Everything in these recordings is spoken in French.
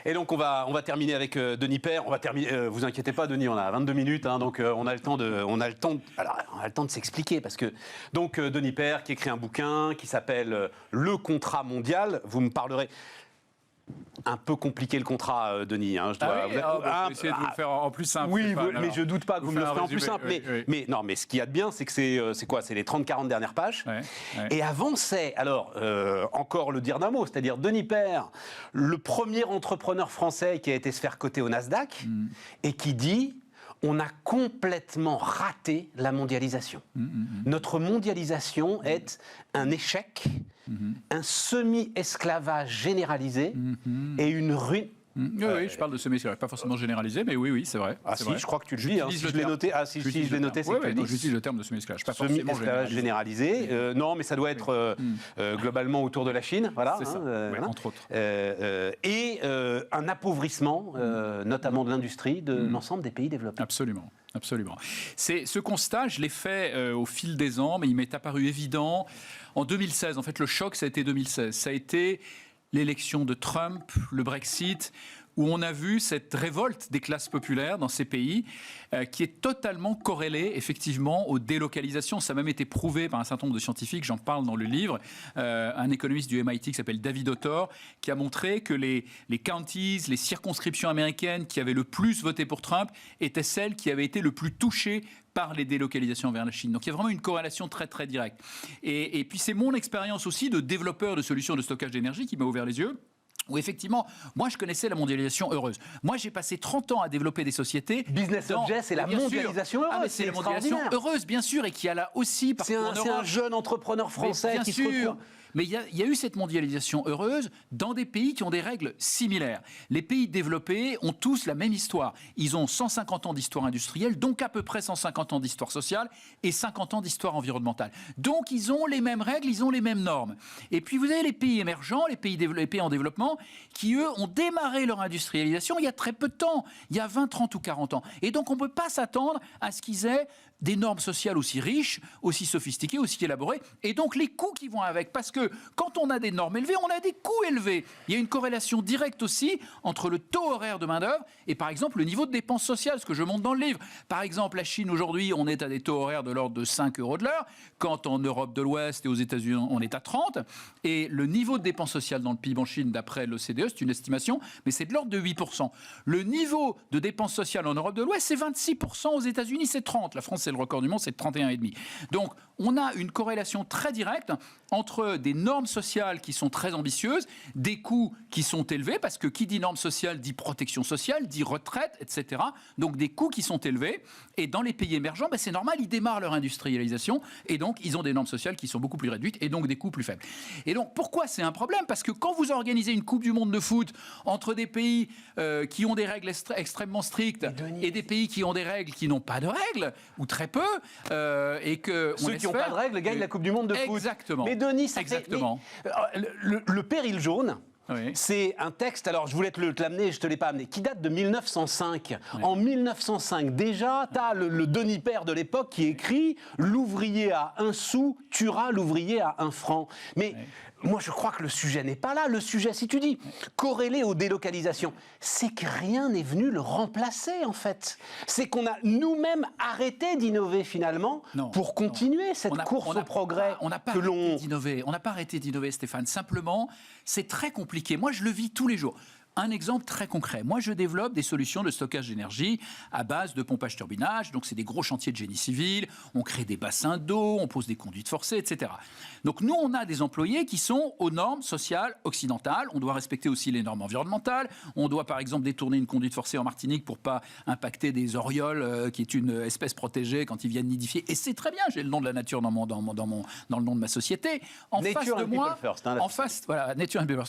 Et donc on va terminer avec Denis Père. On va terminer. Vous inquiétez pas, Denis, on a 22 minutes, hein, donc on a le temps de s'expliquer parce que donc Denis Père qui écrit un bouquin qui s'appelle Le contrat mondial. Vous me parlerez. Un peu compliqué le contrat, Denis. Hein, je dois je vais essayer de vous le faire en plus simple. Oui, mais je doute pas que vous me le ferez en plus simple. Oui. Mais ce qu'il y a de bien, c'est que c'est quoi? C'est les 30-40 dernières pages. Ouais. Et avant, c'est, alors, encore le dire d'un mot, c'est-à-dire Denis Père, le premier entrepreneur français qui a été se faire coter au Nasdaq et qui dit... On a complètement raté la mondialisation. Notre mondialisation est un échec, un semi-esclavage généralisé et une ruine. Oui, je parle de semi-esclavage, pas forcément généralisé, mais oui, c'est vrai. Ah si, je crois que tu le dis. Si je l'ai noté, si je l'ai noté, c'est que tu le dis. J'utilise le terme de semi-esclavage, pas forcément semi-esclavage généralisé. Non, mais ça doit être globalement autour de la Chine, voilà. C'est ça, entre autres. Et un appauvrissement, notamment de l'industrie, de l'ensemble des pays développés. Absolument. Absolument. Ce constat, je l'ai fait au fil des ans, mais il m'est apparu évident en 2016. En fait, le choc, ça a été 2016. Ça a été l'élection de Trump, le Brexit, où on a vu cette révolte des classes populaires dans ces pays qui est totalement corrélée effectivement aux délocalisations. Ça a même été prouvé par un certain nombre de scientifiques, j'en parle dans le livre, un économiste du MIT qui s'appelle David Autor, qui a montré que les counties, les circonscriptions américaines qui avaient le plus voté pour Trump étaient celles qui avaient été le plus touchées par les délocalisations vers la Chine. Donc il y a vraiment une corrélation très très directe. Et puis c'est mon expérience aussi de développeur de solutions de stockage d'énergie qui m'a ouvert les yeux. Où effectivement, moi je connaissais la mondialisation heureuse. Moi j'ai passé 30 ans à développer des sociétés. Business Object, c'est la mondialisation heureuse. Mais c'est la mondialisation heureuse, bien sûr, et qui a là aussi... C'est un jeune entrepreneur français qui se retrouve... Mais il y a eu cette mondialisation heureuse dans des pays qui ont des règles similaires. Les pays développés ont tous la même histoire. Ils ont 150 ans d'histoire industrielle, donc à peu près 150 ans d'histoire sociale et 50 ans d'histoire environnementale. Donc ils ont les mêmes règles, ils ont les mêmes normes. Et puis vous avez les pays émergents, les pays en développement, qui eux ont démarré leur industrialisation il y a très peu de temps, il y a 20, 30 ou 40 ans. Et donc on ne peut pas s'attendre à ce qu'ils aient des normes sociales aussi riches, aussi sophistiquées, aussi élaborées, et donc les coûts qui vont avec. Parce que quand on a des normes élevées, on a des coûts élevés. Il y a une corrélation directe aussi entre le taux horaire de main-d'œuvre et par exemple le niveau de dépenses sociales, ce que je montre dans le livre. Par exemple, la Chine aujourd'hui, on est à des taux horaires de l'ordre de 5 € de l'heure, quand en Europe de l'Ouest et aux États-Unis, on est à 30. Et le niveau de dépenses sociales dans le PIB en Chine, d'après l'OCDE, c'est une estimation, mais c'est de l'ordre de 8%. Le niveau de dépenses sociales en Europe de l'Ouest, c'est 26%. Aux États-Unis, c'est 30%. La France, c'est le record du monde, c'est 31,5%. Donc, on a une corrélation très directe entre des normes sociales qui sont très ambitieuses, des coûts qui sont élevés, parce que qui dit normes sociales dit protection sociale, dit retraite, etc. Donc des coûts qui sont élevés. Et dans les pays émergents, c'est normal, ils démarrent leur industrialisation, et donc ils ont des normes sociales qui sont beaucoup plus réduites, et donc des coûts plus faibles. Et donc pourquoi c'est un problème? Parce que quand vous organisez une Coupe du Monde de foot entre des pays qui ont des règles extrêmement strictes et des pays qui ont des règles qui n'ont pas de règles, ou très peu, et que... Ceux qui n'ont pas de règles gagnent la Coupe du Monde de foot. Exactement. Mais Denis, ça exactement. Le péril jaune, oui. C'est un texte, alors je voulais te l'amener, je ne te l'ai pas amené, qui date de 1905. Oui. En 1905, déjà, tu as le Denis Père de l'époque qui écrit « L'ouvrier à 1 sou tuera l'ouvrier à 1 franc ». Mais moi, je crois que le sujet n'est pas là. Le sujet, si tu dis corrélé aux délocalisations, c'est que rien n'est venu le remplacer, en fait. C'est qu'on a nous-mêmes arrêté d'innover, finalement, pour continuer cette course au progrès que l'on... On n'a pas arrêté d'innover, Stéphane. Simplement, c'est très compliqué. Moi, je le vis tous les jours. Un exemple très concret. Moi, je développe des solutions de stockage d'énergie à base de pompage-turbinage. Donc, c'est des gros chantiers de génie civil. On crée des bassins d'eau, on pose des conduites forcées, etc. Donc, nous, on a des employés qui sont aux normes sociales occidentales. On doit respecter aussi les normes environnementales. On doit, par exemple, détourner une conduite forcée en Martinique pour pas impacter des orioles, qui est une espèce protégée quand ils viennent nidifier. Et c'est très bien. J'ai le nom de la nature dans le nom de ma société. En face de moi,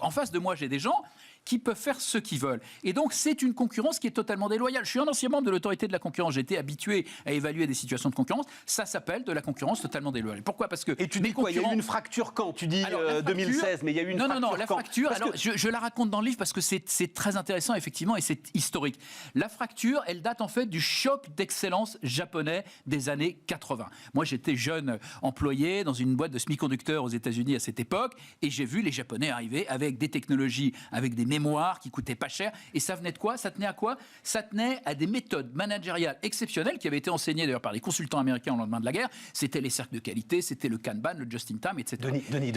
en face de moi, j'ai des gens qui peuvent faire ce qu'ils veulent. Et donc, c'est une concurrence qui est totalement déloyale. Je suis un ancien membre de l'autorité de la concurrence. J'ai été habitué à évaluer des situations de concurrence. Ça s'appelle de la concurrence totalement déloyale. Pourquoi? Parce que... Et tu dis quoi? Il y a eu une fracture quand? Tu dis 2016, mais il y a eu une fracture quand? Non, la fracture, alors, je la raconte dans le livre parce que c'est très intéressant, effectivement, et c'est historique. La fracture, elle date en fait du choc d'excellence japonais des années 80. Moi, j'étais jeune employé dans une boîte de semi-conducteurs aux États-Unis à cette époque, et j'ai vu les Japonais arriver avec des technologies, avec des mémoires qui coûtaient pas cher. Et ça venait de quoi? Ça tenait à quoi? Ça tenait à des méthodes managériales exceptionnelles qui avaient été enseignées d'ailleurs par les consultants américains au lendemain de la guerre. C'était les cercles de qualité, c'était le Kanban, le just-in-time, etc. Denis.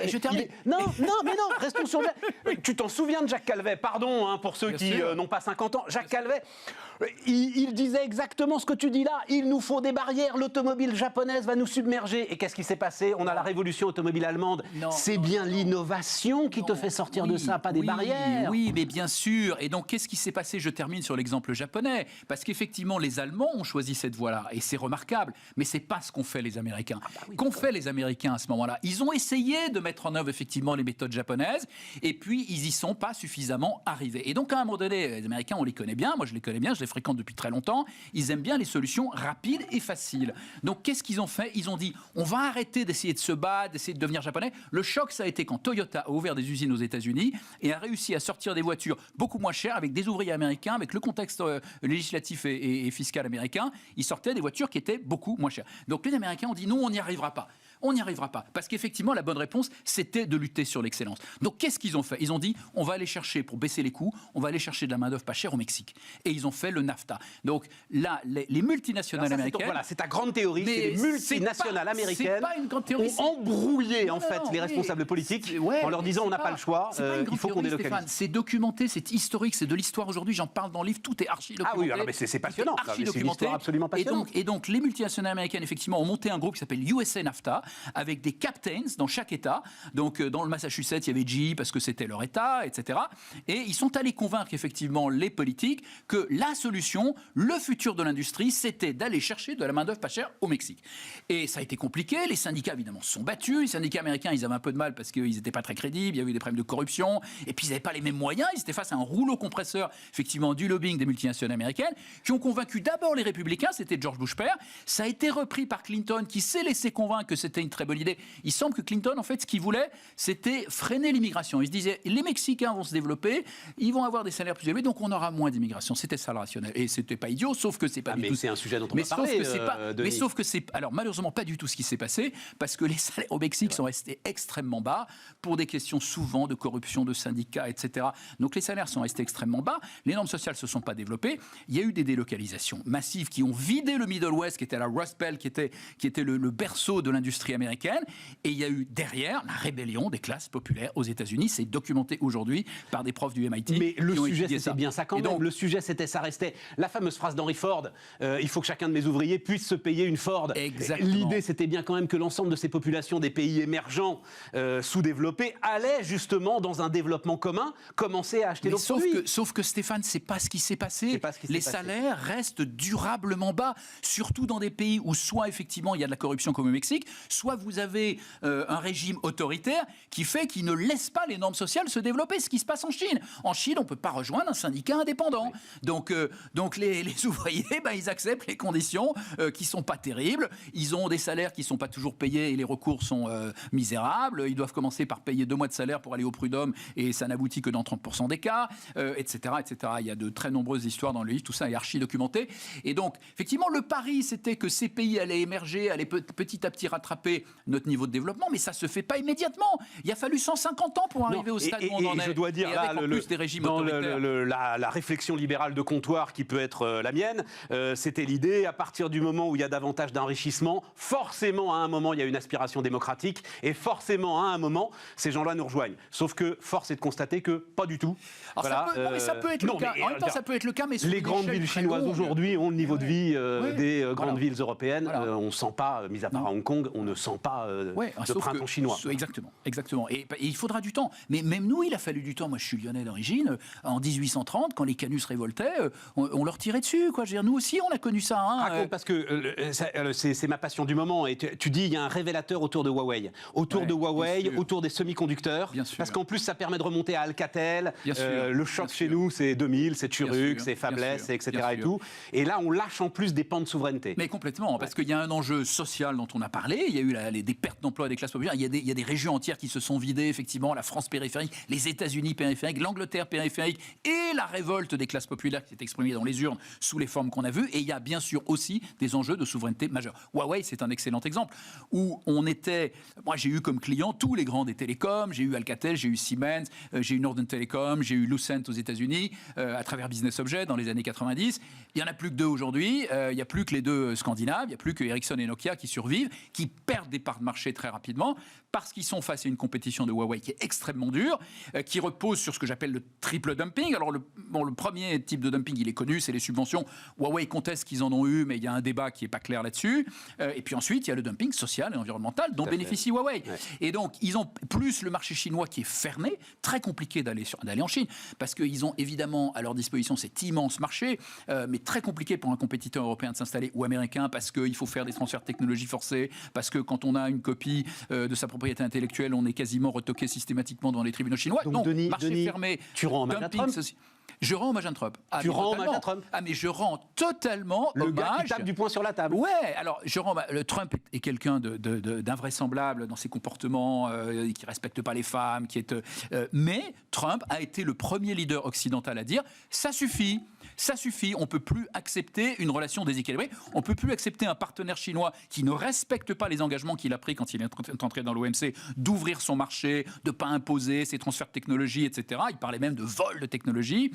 Je termine. Non, restons sur tu t'en souviens de Jacques Calvet? Pardon pour ceux qui n'ont pas 50 ans. Jacques Calvet, il disait exactement ce que tu dis là. Il nous faut des barrières, l'automobile japonaise va nous submerger. Et qu'est-ce qui s'est passé? On a la révolution automobile allemande. C'est bien l'innovation qui te fait sortir de ça, pas des barrières. Oui, mais bien sûr. Et donc, qu'est-ce qui s'est passé? Je termine sur l'exemple japonais. Parce qu'effectivement, les Allemands ont choisi cette voie-là. Et c'est remarquable. Mais c'est pas ce qu'ont fait les Américains. Qu'ont fait les Américains à ce moment-là? Ils ont essayé de mettre en œuvre effectivement les méthodes japonaises. Et puis, ils y sont pas suffisamment arrivés. Et donc, à un moment donné, les Américains, on les connaît bien. Moi, je les connais bien. Je les fréquente depuis très longtemps. Ils aiment bien les solutions rapides et faciles. Donc, qu'est-ce qu'ils ont fait? Ils ont dit, on va arrêter d'essayer de se battre, d'essayer de devenir japonais. Le choc, ça a été quand Toyota a ouvert des usines aux États-Unis et a réussi à sortir des voitures beaucoup moins chères avec des ouvriers américains, avec le contexte législatif et fiscal américain. Ils sortaient des voitures qui étaient beaucoup moins chères. Donc, les Américains ont dit, non, on n'y arrivera pas. On n'y arrivera pas. Parce qu'effectivement, la bonne réponse, c'était de lutter sur l'excellence. Donc, qu'est-ce qu'ils ont fait? Ils ont dit, on va aller chercher, pour baisser les coûts, on va aller chercher de la main-d'œuvre pas chère au Mexique. Et ils ont fait le NAFTA. Donc, là, les multinationales américaines... Voilà, c'est ta grande théorie. C'est les multinationales américaines ont embrouillé, les responsables politiques en leur disant, on n'a pas le choix, il faut qu'on délocalise. C'est documenté, c'est historique, c'est de l'histoire aujourd'hui. J'en parle dans le livre, tout est archi-documenté. Ah oui, mais c'est passionnant. C'est une histoire absolument passionnante. Et donc, les multinationales américaines, effectivement, ont monté un groupe qui s'appelle USA NAFTA, avec des captains dans chaque État. Donc, dans le Massachusetts, il y avait GE parce que c'était leur État, etc. Et ils sont allés convaincre, effectivement, les politiques que la solution, le futur de l'industrie, c'était d'aller chercher de la main-d'œuvre pas chère au Mexique. Et ça a été compliqué. Les syndicats, évidemment, se sont battus. Les syndicats américains, ils avaient un peu de mal parce qu'ils n'étaient pas très crédibles. Il y avait eu des problèmes de corruption. Et puis, ils n'avaient pas les mêmes moyens. Ils étaient face à un rouleau compresseur, effectivement, du lobbying des multinationales américaines, qui ont convaincu d'abord les républicains. C'était George Bush père. Ça a été repris par Clinton, qui s'est laissé convaincre que c'était une très bonne idée. Il semble que Clinton, en fait, ce qu'il voulait, c'était freiner l'immigration. Il se disait, les Mexicains vont se développer, ils vont avoir des salaires plus élevés, donc on aura moins d'immigration. C'était ça le rationnel. Et c'était pas idiot, sauf que c'est pas du tout. C'est un sujet dont on va parler. Mais sauf que c'est, alors malheureusement pas du tout ce qui s'est passé, parce que les salaires au Mexique sont restés extrêmement bas pour des questions souvent de corruption, de syndicats, etc. Donc les salaires sont restés extrêmement bas. Les normes sociales se sont pas développées. Il y a eu des délocalisations massives qui ont vidé le Middle West, qui était la Rust Belt, qui était le berceau de l'industrie américaine. Et il y a eu derrière la rébellion des classes populaires aux États-Unis. C'est documenté aujourd'hui par des profs du MIT. Mais le sujet, c'était bien ça quand même. Donc, le sujet, ça restait la fameuse phrase d'Henry Ford, il faut que chacun de mes ouvriers puisse se payer une Ford. Exactement. L'idée, c'était bien quand même que l'ensemble de ces populations des pays émergents, sous-développés, allaient justement dans un développement commun, commencer à acheter nos produits. Sauf que Stéphane, c'est pas ce qui s'est passé. Les salaires restent durablement bas, surtout dans des pays où soit effectivement il y a de la corruption comme au Mexique, soit vous avez un régime autoritaire qui fait qu'il ne laisse pas les normes sociales se développer. Ce qui se passe en Chine. En Chine, on ne peut pas rejoindre un syndicat indépendant. Oui. Donc les ouvriers, ils acceptent les conditions qui ne sont pas terribles. Ils ont des salaires qui ne sont pas toujours payés et les recours sont misérables. Ils doivent commencer par payer 2 mois de salaire pour aller au prud'homme et ça n'aboutit que dans 30% des cas, etc., etc. Il y a de très nombreuses histoires dans le livre. Tout ça est archi documenté. Et donc, effectivement, le pari, c'était que ces pays allaient émerger, allaient petit à petit rattraper notre niveau de développement, mais ça ne se fait pas immédiatement. Il a fallu 150 ans pour arriver au stade où on en est. Je dois dire, là, des régimes dans autoritaires. La réflexion libérale de comptoir qui peut être la mienne, c'était l'idée, à partir du moment où il y a davantage d'enrichissement, forcément, à un moment, il y a une aspiration démocratique, et forcément, à un moment, ces gens-là nous rejoignent. Sauf que, force est de constater que, pas du tout. Alors voilà, ça peut être le cas. En même temps, ça peut être le cas, mais les grandes villes chinoises aujourd'hui ont le niveau de vie des grandes villes européennes. On ne sent pas, mis à part à Hong Kong, on ne sent pas de printemps chinois. Exactement. Et il faudra du temps. Mais même nous, il a fallu du temps. Moi, je suis lyonnais d'origine. En 1830, quand les Canuts se révoltaient, on leur tirait dessus. Quoi. Je veux dire, nous aussi, on a connu ça. Raconte, parce que c'est ma passion du moment. Et tu dis, il y a un révélateur autour de Huawei. Autour des semi-conducteurs. Parce qu'en plus, ça permet de remonter à Alcatel. Le choc chez nous, c'est 2000, c'est Turuk, c'est Fabless, etc. Et tout. Et là, on lâche en plus des pans de souveraineté. Mais complètement, parce qu'il y a un enjeu social dont on a parlé. Il y a eu des pertes d'emplois des classes populaires, il y a des régions entières qui se sont vidées, effectivement, la France périphérique, les États-Unis périphériques, l'Angleterre périphérique, et la révolte des classes populaires qui s'est exprimée dans les urnes sous les formes qu'on a vues. Et il y a bien sûr aussi des enjeux de souveraineté majeurs. Huawei, c'est un excellent exemple, où moi j'ai eu comme client tous les grands des télécoms, j'ai eu Alcatel, j'ai eu Siemens, j'ai eu Northern Telecom, j'ai eu Lucent aux États-Unis, à travers Business Object dans les années 90. Il n'y en a plus que deux aujourd'hui, il n'y a plus que les deux scandinaves, il n'y a plus que Ericsson et Nokia qui survivent, qui perdent des parts de marché très rapidement, parce qu'ils sont face à une compétition de Huawei qui est extrêmement dure, qui repose sur ce que j'appelle le triple dumping. Alors le premier type de dumping, il est connu, c'est les subventions. Huawei conteste qu'ils en ont eu, mais il y a un débat qui n'est pas clair là-dessus. Et puis ensuite, il y a le dumping social et environnemental dont bénéficie Huawei. Ouais. Et donc, ils ont plus le marché chinois qui est fermé, très compliqué d'aller en Chine, parce qu'ils ont évidemment à leur disposition cet immense marché, mais très compliqué pour un compétiteur européen de s'installer, ou américain, parce qu'il faut faire des transferts de technologie forcés, parce que quand on a une copie de sa propriété intellectuelle, on est quasiment retoqué systématiquement devant les tribunaux chinois. Donc, Denis, fermé, tu rends hommage à Trump. Je rends hommage à Trump. Tu rends hommage à Trump. Mais je rends totalement le hommage. Gars qui tape du poing sur la table. Ouais, alors le Trump est quelqu'un d'invraisemblable dans ses comportements, qui respecte pas les femmes, mais Trump a été le premier leader occidental à dire ça suffit. Ça suffit, on ne peut plus accepter une relation déséquilibrée, on ne peut plus accepter un partenaire chinois qui ne respecte pas les engagements qu'il a pris quand il est entré dans l'OMC, d'ouvrir son marché, de ne pas imposer ses transferts de technologie, etc. Il parlait même de vol de technologie.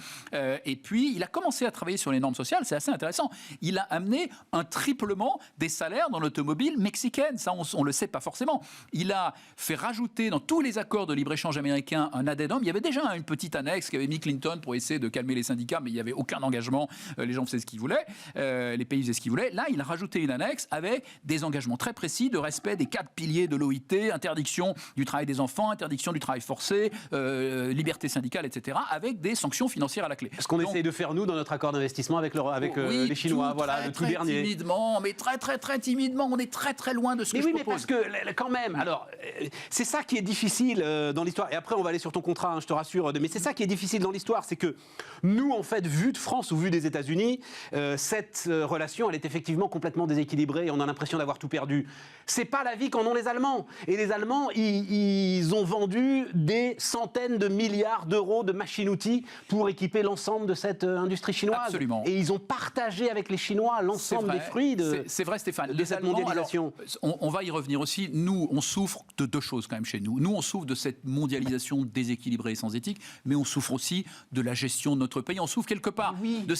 Et puis, il a commencé à travailler sur les normes sociales, c'est assez intéressant. Il a amené un triplement des salaires dans l'automobile mexicaine, ça on ne le sait pas forcément. Il a fait rajouter dans tous les accords de libre-échange américains un addendum. Il y avait déjà une petite annexe qu'avait mis Clinton pour essayer de calmer les syndicats, mais il n'y avait aucun engagement, les gens faisaient ce qu'ils voulaient, les pays faisaient ce qu'ils voulaient. Là, il a rajouté une annexe avec des engagements très précis de respect des 4 piliers de l'OIT, interdiction du travail des enfants, interdiction du travail forcé, liberté syndicale, etc., avec des sanctions financières à la clé. Ce qu'on essaye de faire, nous, dans notre accord d'investissement avec les Chinois, le tout dernier. Timidement, mais très timidement, on est très loin de ce que je propose. Mais parce que, quand même, alors, c'est ça qui est difficile dans l'histoire, et après on va aller sur ton contrat, je te rassure, mais c'est ça qui est difficile dans l'histoire, c'est que nous, en fait, vu de France ou vu des États-Unis, cette relation, elle est effectivement complètement déséquilibrée et on a l'impression d'avoir tout perdu. C'est pas la vie qu'en ont les Allemands. Et les Allemands, ils ont vendu des centaines de milliards d'euros de machines-outils pour équiper l'ensemble de cette industrie chinoise. Absolument. Et ils ont partagé avec les Chinois l'ensemble des fruits de cette mondialisation. Alors, on va y revenir aussi. Nous, on souffre de deux choses quand même chez nous. Nous, on souffre de cette mondialisation déséquilibrée et sans éthique, mais on souffre aussi de la gestion de notre pays. On souffre quelque part de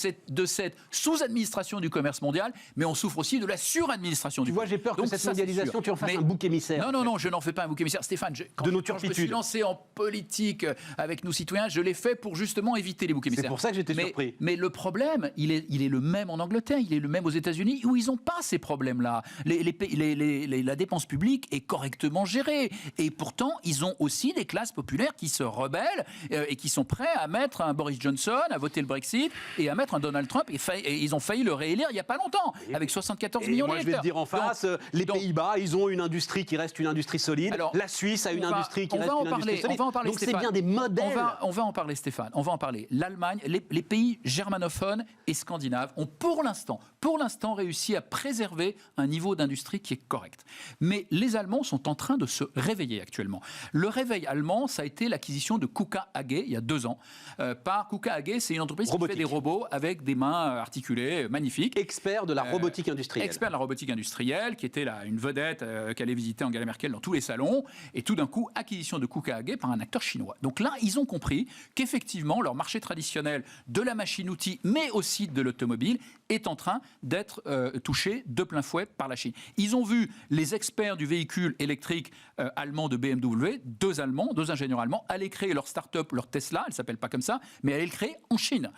cette sous-administration du commerce mondial, mais on souffre aussi de la suradministration du commerce. Tu vois, j'ai peur que cette mondialisation, tu en fasses un bouc émissaire. Non, je n'en fais pas un bouc émissaire. Stéphane, quand je me suis lancé en politique avec nos citoyens, je l'ai fait pour justement éviter les boucs émissaires. C'est pour ça que j'étais surpris. Mais le problème, il est le même en Angleterre, il est le même aux États-Unis, où ils n'ont pas ces problèmes-là. La dépense publique est correctement gérée. Et pourtant, ils ont aussi des classes populaires qui se rebellent et qui sont prêts à mettre un Boris Johnson, à voter le Brexit et à mettre un Donald Trump. Et ils ont failli le réélire il n'y a pas longtemps, avec 74 millions d'électeurs. Moi, je vais te dire en face, les Pays-Bas, ils ont une industrie qui reste une industrie solide. Alors, la Suisse a une industrie qui reste une industrie solide. On va en parler, donc Stéphane. C'est bien des modèles. On va en parler, Stéphane. On va en parler. L'Allemagne, les pays germanophones et scandinaves ont pour l'instant réussi à préserver un niveau d'industrie qui est correct. Mais les Allemands sont en train de se réveiller actuellement. Le réveil allemand, ça a été l'acquisition de KUKA AG il y a 2 ans. Par KUKA AG, c'est une entreprise qui fait des robots avec des mains articulées, magnifiques. Expert de la robotique industrielle. Expert de la robotique industrielle, qui était là une vedette qu'allait visiter Angela Merkel dans tous les salons. Et tout d'un coup, acquisition de KUKA AG par un acteur chinois. Donc là, ils ont compris qu'effectivement, leur marché traditionnel de la machine-outil, mais aussi de l'automobile, est en train d'être touché de plein fouet par la Chine. Ils ont vu les experts du véhicule électrique allemand de BMW, 2 ingénieurs allemands, aller créer leur start-up, leur Tesla, elle ne s'appelle pas comme ça, mais aller le créer en Chine.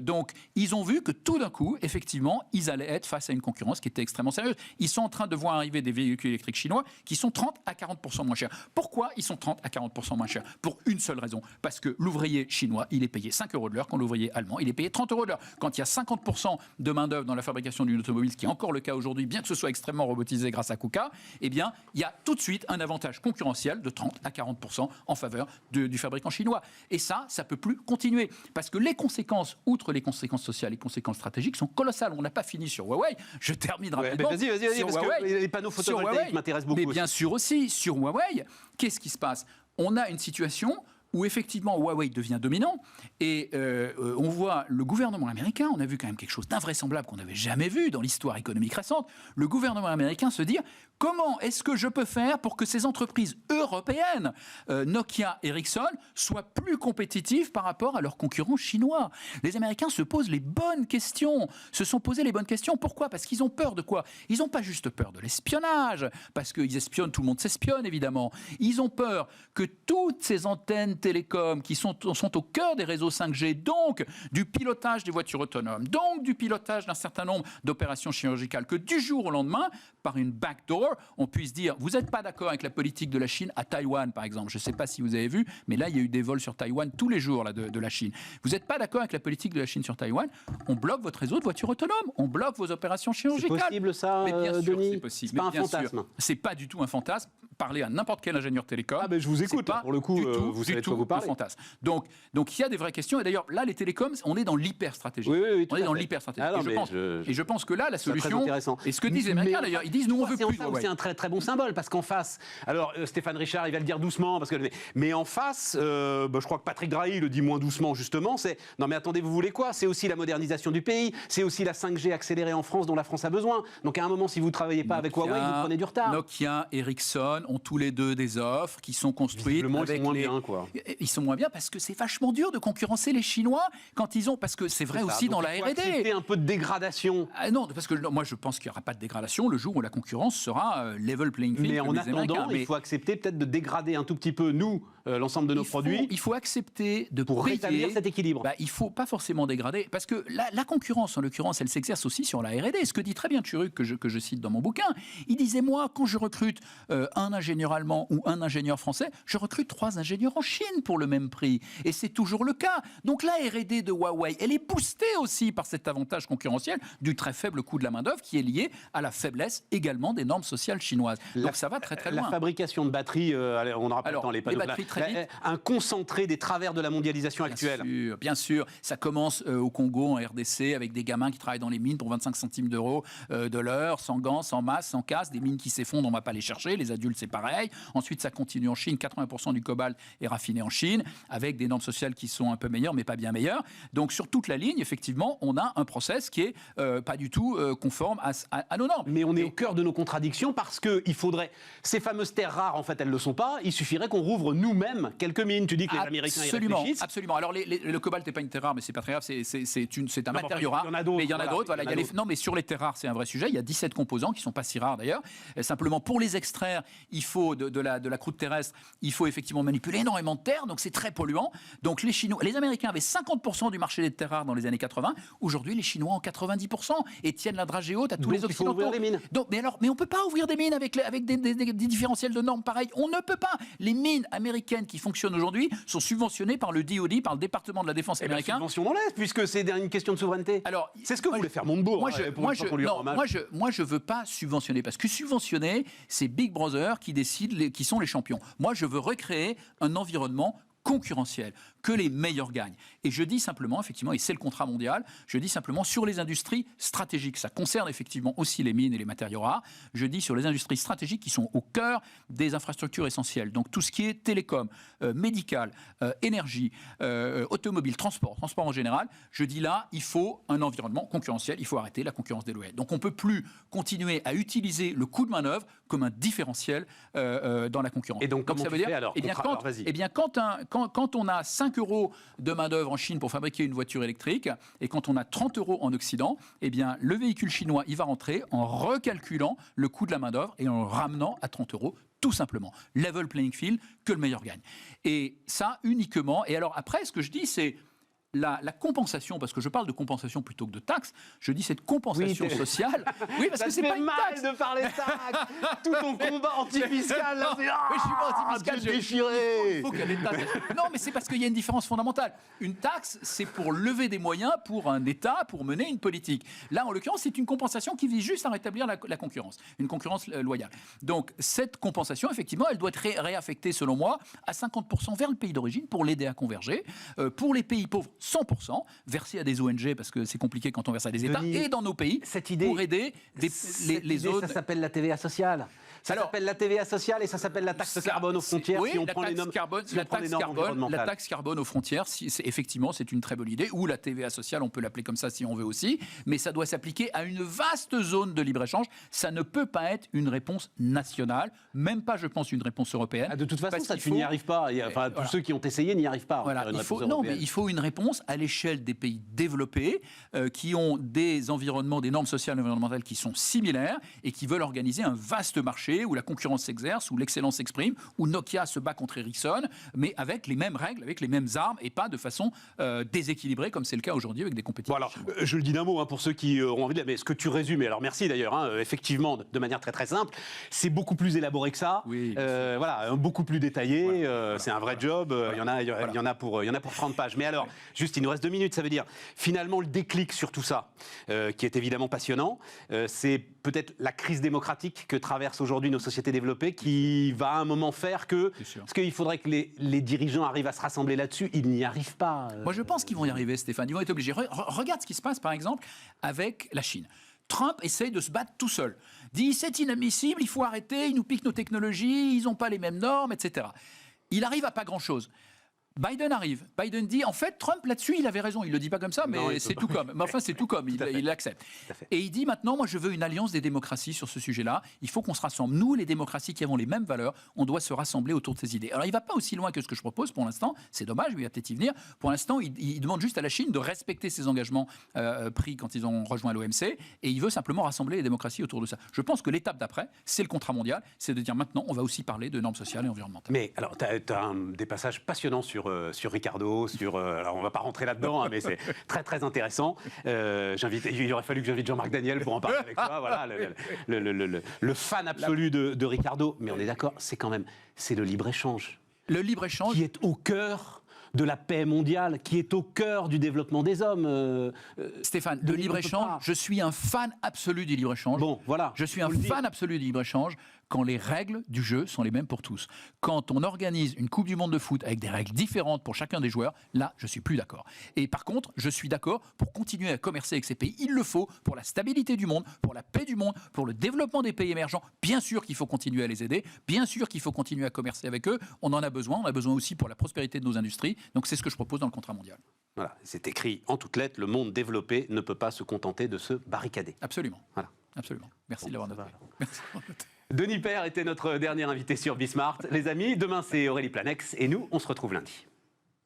Donc, ils ont vu que tout d'un coup, effectivement, ils allaient être face à une concurrence qui était extrêmement sérieuse. Ils sont en train de voir arriver des véhicules électriques chinois qui sont 30 à 40% moins chers. Pourquoi ils sont 30 à 40% moins chers? Pour une seule raison. Parce que l'ouvrier chinois, il est payé 5 € de l'heure, quand l'ouvrier allemand, il est payé 30 € de l'heure. Quand il y a 50% de main-d'œuvre dans la fabrication d'une automobile, ce qui est encore le cas aujourd'hui, bien que ce soit extrêmement robotisé grâce à KUKA, eh bien, il y a tout de suite un avantage concurrentiel de 30 à 40% en faveur du fabricant chinois. Et ça peut plus continuer. Parce que les conséquences outre les conséquences sociales, les conséquences stratégiques sont colossales. On n'a pas fini sur Huawei. Je termine rapidement. Vas-y, Sur parce Huawei, que les panneaux photovoltaïques m'intéressent beaucoup. Mais bien sûr aussi, sur Huawei, qu'est-ce qui se passe? On a une situation où effectivement Huawei devient dominant et on voit le gouvernement américain, on a vu quand même quelque chose d'invraisemblable qu'on n'avait jamais vu dans l'histoire économique récente, le gouvernement américain se dire comment est-ce que je peux faire pour que ces entreprises européennes, Nokia, Ericsson, soient plus compétitives par rapport à leurs concurrents chinois? Les Américains se posent les bonnes questions, se sont posés les bonnes questions. Pourquoi? Parce qu'ils ont peur de quoi? Ils n'ont pas juste peur de l'espionnage, parce qu'ils espionnent, tout le monde s'espionne évidemment. Ils ont peur que toutes ces antennes télécoms qui sont au cœur des réseaux 5G, donc du pilotage des voitures autonomes, donc du pilotage d'un certain nombre d'opérations chirurgicales, que du jour au lendemain, par une backdoor, on puisse dire vous n'êtes pas d'accord avec la politique de la Chine à Taïwan, par exemple. Je ne sais pas si vous avez vu, mais là, il y a eu des vols sur Taïwan tous les jours là, de la Chine. Vous n'êtes pas d'accord avec la politique de la Chine sur Taïwan, on bloque votre réseau de voitures autonomes, on bloque vos opérations chirurgicales. C'est possible ça, mais bien sûr, Denis? c'est possible. C'est pas un fantasme. C'est pas du tout un fantasme. Parlez à n'importe quel ingénieur télécom. Ah ben je vous écoute, pas pour le coup, vous savez de quoi vous parlez. Fantasme. Donc il y a des vraies questions. Et d'ailleurs, là, les télécoms, on est dans l'hyper-stratégie. Oui, on est dans l'hyper-stratégie. Et je pense que là, la solution, et ce que disent les Américains d'ailleurs, ils disent nous on veut plus. C'est aussi un très très bon symbole, parce qu'en face, alors Stéphane Richard, il va le dire doucement, mais en face, je crois que Patrick Drahi le dit moins doucement justement, c'est non mais attendez, vous voulez quoi? C'est aussi la modernisation du pays, c'est aussi la 5G accélérée en France dont la France a besoin. Donc à un moment, si vous ne travaillez pas avec Huawei, vous prenez du retard. Nokia, Ericsson ont tous les deux des offres qui sont construites avec ils sont moins bien, quoi. Ils sont moins bien parce que c'est vachement dur de concurrencer les Chinois quand ils ont, parce que c'est vrai aussi dans la R&D. Accepter un peu de dégradation. Non, parce que moi je pense qu'il n'y aura pas de dégradation le jour où la concurrence sera level playing field. Mais en attendant, il faut accepter peut-être de dégrader un tout petit peu nous l'ensemble de nos produits. Il faut accepter de pour rétablir cet équilibre. Il ne faut pas forcément dégrader, parce que la concurrence, en l'occurrence, elle s'exerce aussi sur la R&D. Ce que dit très bien Turuk, que je cite dans mon bouquin, il disait, moi, quand je recrute un ingénieur allemand ou un ingénieur français, je recrute 3 ingénieurs en Chine pour le même prix. Et c'est toujours le cas. Donc la R&D de Huawei, elle est boostée aussi par cet avantage concurrentiel du très faible coût de la main-d'œuvre qui est lié à la faiblesse également des normes sociales chinoises. Donc ça va très très loin. La fabrication de batteries, on n'aura pas le temps, les panneaux. Un concentré des travers de la mondialisation actuelle. Bien sûr. Ça commence au Congo, en RDC, avec des gamins qui travaillent dans les mines pour 25 centimes d'euros de l'heure, sans gants, sans masque, sans casque, des mines qui s'effondrent, on ne va pas les chercher. Les adultes, c'est pareil. Ensuite, ça continue en Chine. 80% du cobalt est raffiné en Chine, avec des normes sociales qui sont un peu meilleures, mais pas bien meilleures. Donc, sur toute la ligne, effectivement, on a un process qui est pas du tout conforme à nos normes. Mais on est au cœur de nos contradictions parce qu'il faudrait... Ces fameuses terres rares, en fait, elles ne le sont pas. Il suffirait qu'on rouvre nous-mêmes quelques mines. Tu dis que les Américains y réfléchissent. Absolument. Alors, le cobalt n'est pas une terre rare, mais c'est pas très grave. C'est un matériau rare. Mais il y en a d'autres. Voilà, non, mais sur les terres rares, c'est un vrai sujet. Il y a 17 composants qui ne sont pas si rares d'ailleurs. Simplement, pour les extraire, il faut de la croûte terrestre, il faut effectivement manipuler énormément de terre, donc c'est très polluant. Donc les Américains avaient 50% du marché des terres rares dans les années 80. Aujourd'hui, les Chinois ont 90% et tiennent la dragée haute à tous les Occidentaux. Il faut ouvrir les mines. Donc, mais on ne peut pas ouvrir des mines avec des différentiels de normes pareils. On ne peut pas. Les mines américaines qui fonctionnent aujourd'hui sont subventionnées par le DoD, par le département de la défense américain. Subvention dans l'Est, puisque c'est une question de souveraineté. Alors, c'est ce que voulait faire Montebourg. Moi, je veux pas subventionner, parce que subventionner, c'est Big Brother qui décide qui sont les champions. Moi, je veux recréer un environnement concurrentiel, que les meilleurs gagnent. Et je dis simplement, effectivement, et c'est le contrat mondial, je dis simplement sur les industries stratégiques, ça concerne effectivement aussi les mines et les matériaux rares, je dis sur les industries stratégiques qui sont au cœur des infrastructures essentielles, donc tout ce qui est télécom, médical, énergie, automobile, transport en général, je dis là, il faut un environnement concurrentiel, il faut arrêter la concurrence déloyale. Donc on ne peut plus continuer à utiliser le coût de manœuvre comme un différentiel dans la concurrence. Et donc comment ça veut dire alors, quand on a 5 € de main-d'œuvre en Chine pour fabriquer une voiture électrique, et quand on a 30 € en Occident, eh bien, le véhicule chinois, il va rentrer en recalculant le coût de la main-d'œuvre et en le ramenant à 30 €, tout simplement. Level playing field, que le meilleur gagne. Et ça, uniquement. Et alors, après, ce que je dis, c'est la compensation, parce que je parle de compensation plutôt que de taxe, je dis cette compensation sociale. Oui, parce que c'est pas une taxe. de parler taxe. Tout ton combat anti-fiscal, là, c'est je suis pas anti-fiscal, déchiré. Il faut qu'il y ait des taxes. Non, mais c'est parce qu'il y a une différence fondamentale. Une taxe, c'est pour lever des moyens pour un État, pour mener une politique. Là, en l'occurrence, c'est une compensation qui vise juste à rétablir la concurrence, une concurrence loyale. Donc, cette compensation, effectivement, elle doit être réaffectée, selon moi, à 50% vers le pays d'origine pour l'aider à converger. Pour les pays pauvres, 100%, versés à des ONG, parce que c'est compliqué quand on verse à des États, Denis, et dans nos pays, cette idée, pour aider les zones... Ça s'appelle la TVA sociale. Ça s'appelle la TVA sociale et ça s'appelle la taxe carbone aux frontières. Oui, si on la prend les taxe normes, carbone, si on prend les normes environnementales. la taxe carbone aux frontières, effectivement, c'est une très bonne idée. Ou la TVA sociale, on peut l'appeler comme ça si on veut aussi. Mais ça doit s'appliquer à une vaste zone de libre-échange. Ça ne peut pas être une réponse nationale, même pas, je pense, une réponse européenne. Ah, de toute façon, ça, tu n'y arrives pas. Enfin, tous voilà. ceux qui ont essayé n'y arrivent pas. Voilà, il faut une réponse à l'échelle des pays développés qui ont des environnements, des normes sociales et environnementales qui sont similaires et qui veulent organiser un vaste marché où la concurrence s'exerce, où l'excellence s'exprime, où Nokia se bat contre Ericsson, mais avec les mêmes règles, avec les mêmes armes et pas de façon déséquilibrée comme c'est le cas aujourd'hui avec des compétitions. Bon alors, je le dis d'un mot pour ceux qui auront envie de... Mais ce que tu résumes, et alors merci d'ailleurs, effectivement, de manière très très simple, c'est beaucoup plus élaboré que ça, Oui, voilà, beaucoup plus détaillé, Voilà. c'est un vrai job, il y en a pour 30 pages. Mais alors, juste, il nous reste 2 minutes, ça veut dire, finalement, le déclic sur tout ça, qui est évidemment passionnant, c'est peut-être la crise démocratique que traversent aujourd'hui nos sociétés développées qui va à un moment faire que... Parce qu'il faudrait que les dirigeants arrivent à se rassembler là-dessus, ils n'y arrivent pas. Moi, je pense qu'ils vont y arriver, Stéphane. Ils vont être obligés. Regarde ce qui se passe, par exemple, avec la Chine. Trump essaye de se battre tout seul. Dit, c'est inadmissible, il faut arrêter, ils nous piquent nos technologies, ils n'ont pas les mêmes normes, etc. Il arrive à pas grand-chose. Biden arrive. Biden dit, en fait, Trump, là-dessus, il avait raison. Il ne le dit pas comme ça, mais c'est tout comme. Mais enfin, c'est tout comme. Il l'accepte. Et il dit, maintenant, moi, je veux une alliance des démocraties sur ce sujet-là. Il faut qu'on se rassemble. Nous, les démocraties qui avons les mêmes valeurs, on doit se rassembler autour de ces idées. Alors, il ne va pas aussi loin que ce que je propose pour l'instant. C'est dommage, il va peut-être y venir. Pour l'instant, il demande juste à la Chine de respecter ses engagements pris quand ils ont rejoint l'OMC. Et il veut simplement rassembler les démocraties autour de ça. Je pense que l'étape d'après, c'est le contrat mondial. C'est de dire, maintenant, on va aussi parler de normes sociales et environnementales. Mais alors, tu as des passages passionnants sur Ricardo, alors on va pas rentrer là-dedans, mais c'est très très intéressant. Il aurait fallu que j'invite Jean-Marc Daniel pour en parler avec toi. Voilà, le fan absolu de Ricardo. Mais on est d'accord, c'est le libre-échange. Le libre-échange qui est au cœur de la paix mondiale, qui est au cœur du développement des hommes. Stéphane, le libre-échange, je suis un fan absolu du libre-échange. Bon, voilà. Je suis un fan absolu du libre-échange quand les règles du jeu sont les mêmes pour tous. Quand on organise une Coupe du Monde de foot avec des règles différentes pour chacun des joueurs, là, je suis plus d'accord. Et par contre, je suis d'accord pour continuer à commercer avec ces pays. Il le faut pour la stabilité du monde, pour la paix du monde, pour le développement des pays émergents. Bien sûr qu'il faut continuer à les aider. Bien sûr qu'il faut continuer à commercer avec eux. On en a besoin. On a besoin aussi pour la prospérité de nos industries. Donc c'est ce que je propose dans le contrat mondial. Voilà, c'est écrit en toutes lettres. Le monde développé ne peut pas se contenter de se barricader. Absolument. Voilà. Absolument. Merci de l'avoir noté. Merci. Denis Père était notre dernier invité sur Bismart. Les amis, demain c'est Aurélie Planex et nous, on se retrouve lundi.